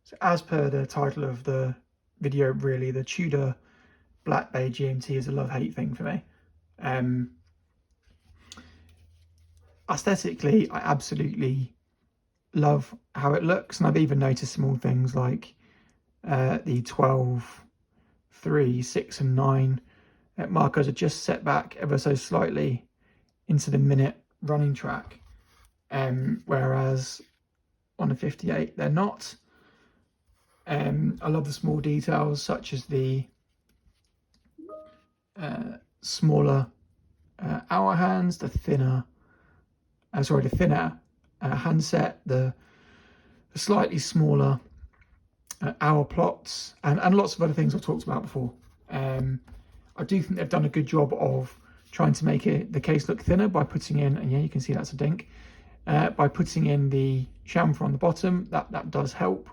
So as per the title of the video, really, the Tudor Black Bay GMT is a love-hate thing for me. Aesthetically, I absolutely love how it looks, and I've even noticed small things like the 12, 3, 6 and 9 markers are just set back ever so slightly into the minute running track, whereas on a 58 they're not. I love the small details such as the smaller hour hands, the thinner handset, the slightly smaller hour plots, and lots of other things I've talked about before. I do think they've done a good job of trying to make the case look thinner by putting in, and yeah, you can see that's a dink, by putting in the chamfer on the bottom. That does help.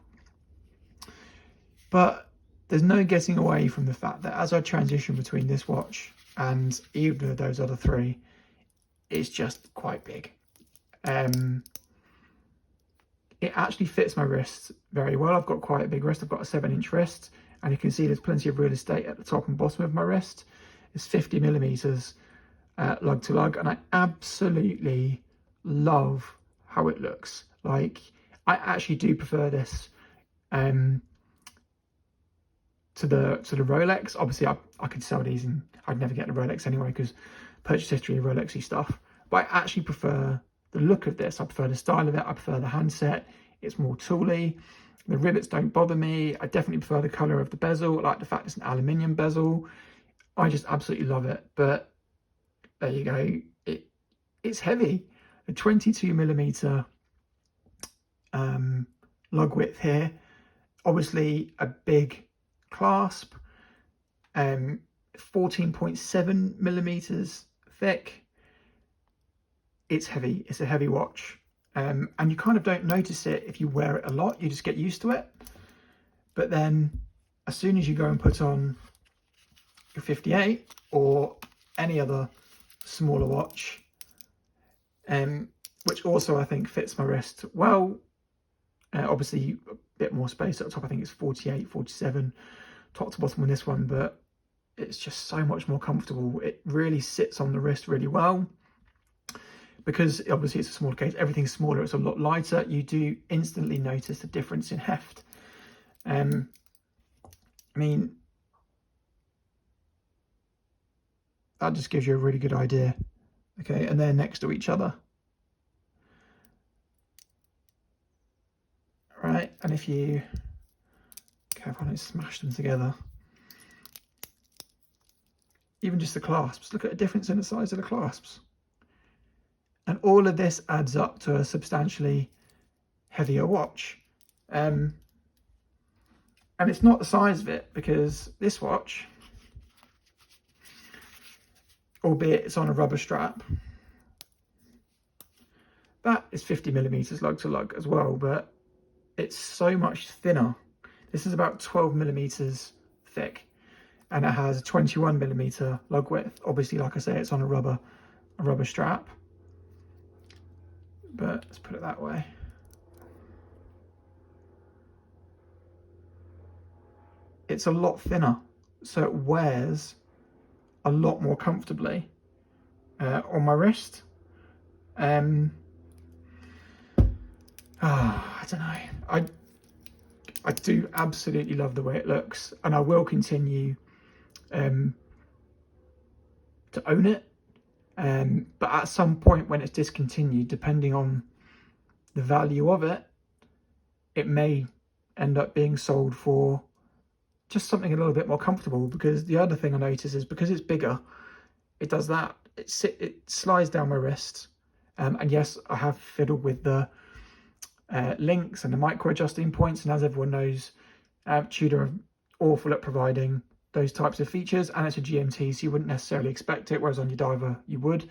But there's no getting away from the fact that as I transition between this watch and either of those other three, it's just quite big. It actually fits my wrist very well. I've got quite a big wrist. I've got a 7-inch wrist, and you can see there's plenty of real estate at the top and bottom of my wrist. It's 50 millimeters lug to lug, and I absolutely love how it looks. Like, I actually do prefer this to the Rolex. Obviously, I could sell these and I'd never get a Rolex anyway because purchase history of Rolexy stuff. But I actually prefer the look of this. I prefer the style of it. I prefer the handset. It's more tooly. The rivets don't bother me. I definitely prefer the color of the bezel. I like the fact it's an aluminium bezel. I just absolutely love it. But there you go. It's heavy. A 22 millimeter lug width here. Obviously a big clasp, 14.7 millimeters thick. It's heavy. It's a heavy watch, and you kind of don't notice it if you wear it a lot. You just get used to it. But then as soon as you go and put on your 58 or any other smaller watch, which also I think fits my wrist well, obviously a bit more space at the top. I think it's 48, 47 top to bottom on this one, but it's just so much more comfortable. It really sits on the wrist really well. Because obviously it's a smaller case, everything's smaller, it's a lot lighter. You do instantly notice the difference in heft. I mean, that just gives you a really good idea. Okay, and they're next to each other. Right, and if you, careful, don't smash them together. Even just the clasps, look at the difference in the size of the clasps. And all of this adds up to a substantially heavier watch. And it's not the size of it, because this watch, albeit it's on a rubber strap, that is 50 millimeters lug to lug as well, but it's so much thinner. This is about 12 millimeters thick, and it has a 21 millimeter lug width. Obviously, like I say, it's on a rubber strap. But let's put it that way. It's a lot thinner, so it wears a lot more comfortably on my wrist. I don't know. I do absolutely love the way it looks, and I will continue to own it. But at some point when it's discontinued, depending on the value of it, it may end up being sold for just something a little bit more comfortable. Because the other thing I notice is, because it's bigger, it does that. It slides down my wrist. And yes, I have fiddled with the links and the micro adjusting points. And as everyone knows, Tudor are awful at providing those types of features, and it's a GMT, so you wouldn't necessarily expect it, whereas on your diver you would.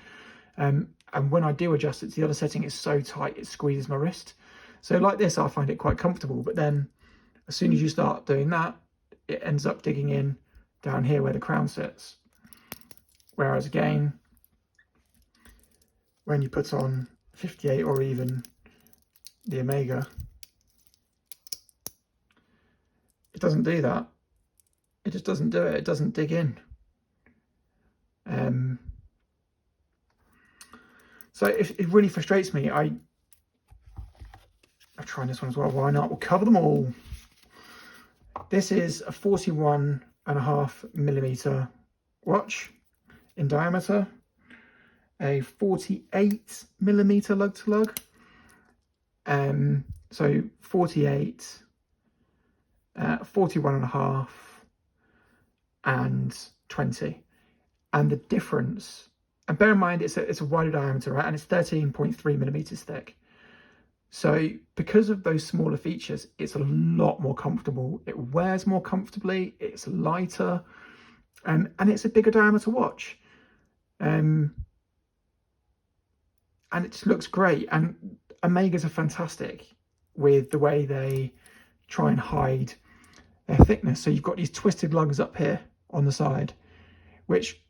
And when I do adjust it to the other setting, it's so tight it squeezes my wrist. So like this, I find it quite comfortable, but then as soon as you start doing that, it ends up digging in down here where the crown sits. Whereas again, when you put on 58 or even the Omega, doesn't do that. It just doesn't do it. It doesn't dig in. So it really frustrates me. I'm trying this one as well. Why not? We'll cover them all. This is a 41.5mm watch in diameter, a 48mm lug to lug. So 48, 41.5, and 20. And the difference, and bear in mind it's a wider diameter, right? And it's 13.3mm thick. So because of those smaller features, it's a lot more comfortable. It wears more comfortably, it's lighter, and it's a bigger diameter watch. And it just looks great. And Omegas are fantastic with the way they try and hide their thickness. So you've got these twisted lugs up here on the side, which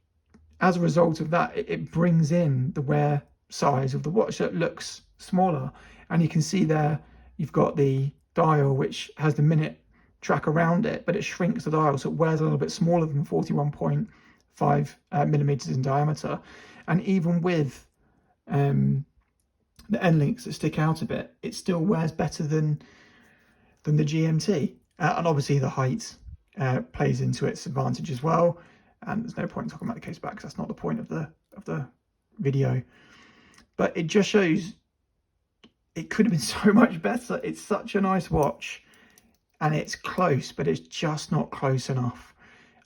as a result of that, it brings in the wear size of the watch, so it looks smaller. And you can see there, you've got the dial, which has the minute track around it, but it shrinks the dial, so it wears a little bit smaller than 41.5 millimeters in diameter. And even with the end links that stick out a bit, it still wears better than the GMT. And obviously the height plays into its advantage as well. And there's no point in talking about the case back because that's not the point of the video. But it just shows it could have been so much better. It's such a nice watch, and it's close, but it's just not close enough.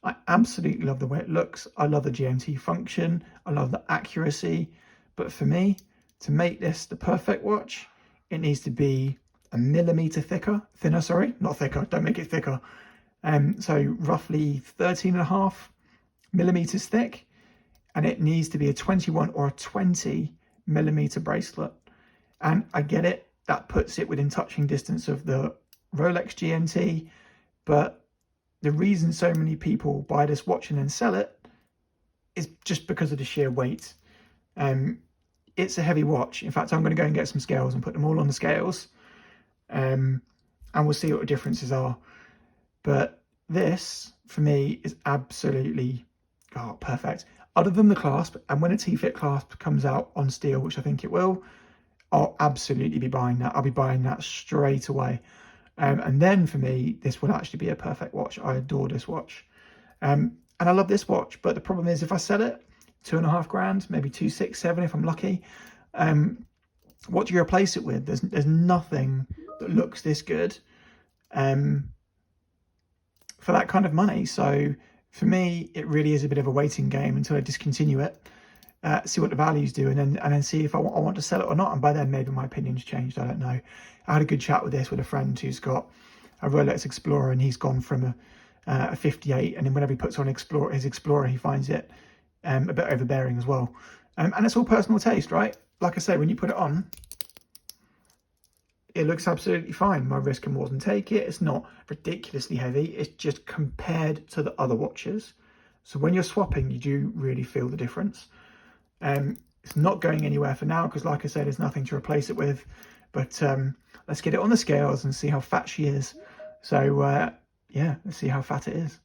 I absolutely love the way it looks. I love the GMT function. I love the accuracy. But for me, to make this the perfect watch, it needs to be a millimeter thinner, sorry, not thicker, don't make it thicker. So roughly 13.5 millimeters thick, and it needs to be a 21 or a 20 millimeter bracelet. And I get it, that puts it within touching distance of the Rolex GMT, but the reason so many people buy this watch and then sell it is just because of the sheer weight. It's a heavy watch. In fact, I'm going to go and get some scales and put them all on the scales, and we'll see what the differences are. But this, for me, is absolutely perfect. Other than the clasp, and when a T-fit clasp comes out on steel, which I think it will, I'll absolutely be buying that. I'll be buying that straight away. And then for me, this will actually be a perfect watch. I adore this watch. And I love this watch, but the problem is if I sell it, 2.5 grand, maybe 267 if I'm lucky, what do you replace it with? There's nothing that looks this good for that kind of money. So for me, it really is a bit of a waiting game until I discontinue it. See what the values do, and then see if I want to sell it or not. And by then, maybe my opinion's changed. I don't know. I had a good chat with this with a friend who's got a Rolex Explorer, and he's gone from a 58, and then whenever he puts on his Explorer, he finds it a bit overbearing as well. And it's all personal taste, right? Like I say, when you put it on, it looks absolutely fine. My wrist can more than take it. It's not ridiculously heavy. It's just compared to the other watches. So when you're swapping, you do really feel the difference. It's not going anywhere for now because, like I said, there's nothing to replace it with. But let's get it on the scales and see how fat she is. So yeah, let's see how fat it is.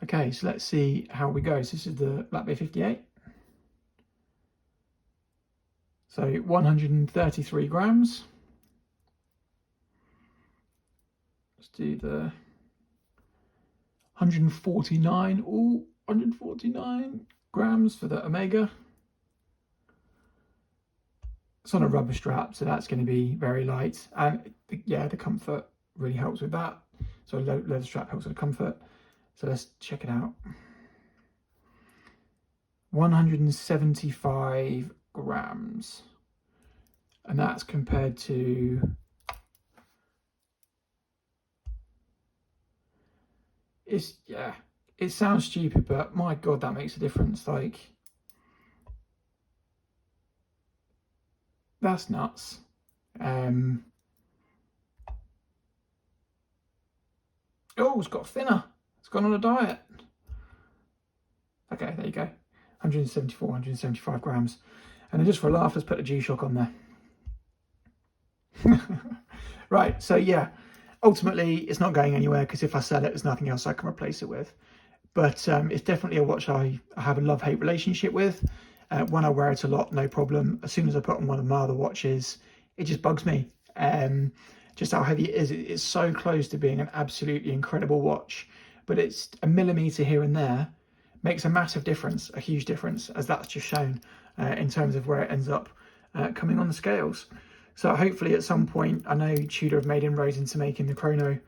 Okay, so let's see how we go. So this is the Black Bay 58. So 133 grams. Let's do the 149. Oh, 149 grams for the Omega. It's on a rubber strap, so that's going to be very light. And yeah, the comfort really helps with that. So leather strap helps with the comfort. So let's check it out. 175 grams. And that's compared to yeah, it sounds stupid, but my God, that makes a difference. Like, that's nuts. Oh, it's got thinner. It's gone on a diet. Okay, there you go. 174, 175 grams. And then just for a laugh, let's put a G-Shock on there. Right, so yeah, ultimately, it's not going anywhere because if I sell it, there's nothing else I can replace it with. But it's definitely a watch I have a love-hate relationship with. When I wear it a lot, no problem. As soon as I put on one of my other watches, it just bugs me. Just how heavy it is. It's so close to being an absolutely incredible watch, but it's a millimetre here and there makes a massive difference, a huge difference, as that's just shown in terms of where it ends up coming on the scales. So hopefully at some point, I know Tudor have made inroads into making the chrono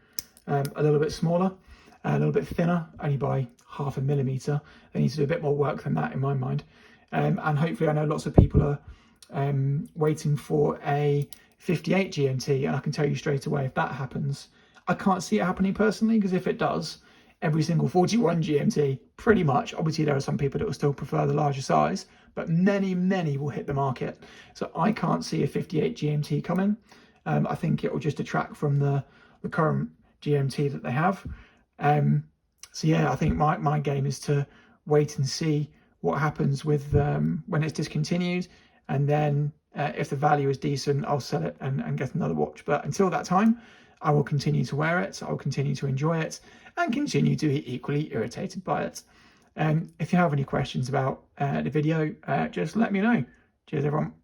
a little bit smaller, a little bit thinner, only by 0.5 millimetre. They need to do a bit more work than that in my mind. And hopefully I know lots of people are waiting for a 58 GMT, and I can tell you straight away, if that happens, I can't see it happening personally, because if it does, every single 41 GMT, pretty much, obviously there are some people that will still prefer the larger size, but many will hit the market. So I can't see a 58 GMT coming. I think it will just detract from the current GMT that they have. So yeah, I think my game is to wait and see what happens with when it's discontinued, and then if the value is decent, I'll sell it and get another watch. But until that time, I will continue to wear it, I will continue to enjoy it, and continue to be equally irritated by it. If you have any questions about the video, just let me know. Cheers, everyone.